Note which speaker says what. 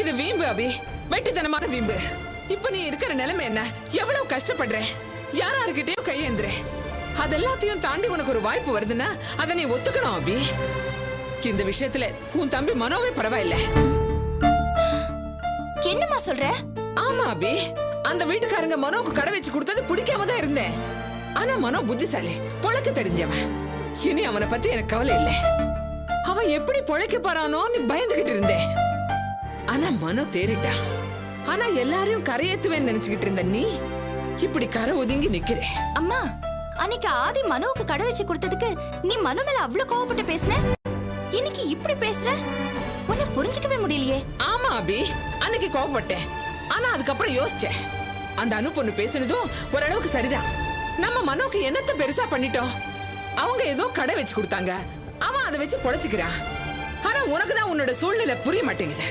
Speaker 1: இது வீம்பு அபி, வெட்டித்தனமான வீம்பு. இப்ப நீ இருக்கிற நிலைமை என்ன? எவ்வளவு கஷ்டப்படுற, யாராருக்கிட்டயும் கையேந்துற. அதெல்லாத்தையும் தாண்டி உனக்கு ஒரு வாய்ப்பு வருதுன்னா அதை நீ ஒத்துக்கணும் அபி. இந்த விஷயத்துல உன் தம்பி மனோவே பரவாயில்ல.
Speaker 2: என்னமா சொல்ற?
Speaker 1: ஆமா அபி, அந்த வீட்டுக்காரங்க மனோக்கு கடை வச்சு கொடுத்தது பிடிக்காம தான் இருந்தேன். ஆனா மனோ புத்திசாலி, பொழைக்க தெரிஞ்சவன். இனி அவனை பத்தி எனக்கு கவலை இல்லை. அவன் எப்படி பொழைக்க போறானோன்னு பயந்துகிட்டு இருந்தேன். ஆனா மனோ தேறிட்டான். ஆனா எல்லாரையும் கரையேத்துவேன்னு நினைச்சுக்கிட்டு இருந்த நீ இப்படி கரை ஒதுங்கி நிக்கிற.
Speaker 2: அம்மா, அன்னைக்கு ஆதி மனோவுக்கு கடை வச்சு கொடுத்ததுக்கு நீ மனோ மேல அவ்வளவு கோவப்பட்டு பேசுன. இன்னைக்கு இப்படி பேசுற, உன்னை புரிஞ்சுக்கவே முடியலையே.
Speaker 1: ஆமா அபி, அன்னைக்கு கோவப்பட்டேன். ஆனா அதுக்கப்புறம் யோசிச்சேன். அந்த அனு பொண்ணு பேசுனதும் ஓரளவுக்கு சரிதான். நம்ம மனோக்கு என்னத்த பெருசா பண்ணிட்டோம்? அவங்க ஏதோ கடை வச்சு கொடுத்தாங்க, அவன் அதை வச்சு பொழைச்சுக்கிறான். ஆனா உனக்குதான் உன்னோட சூழ்நிலை புரிய மாட்டேங்குது.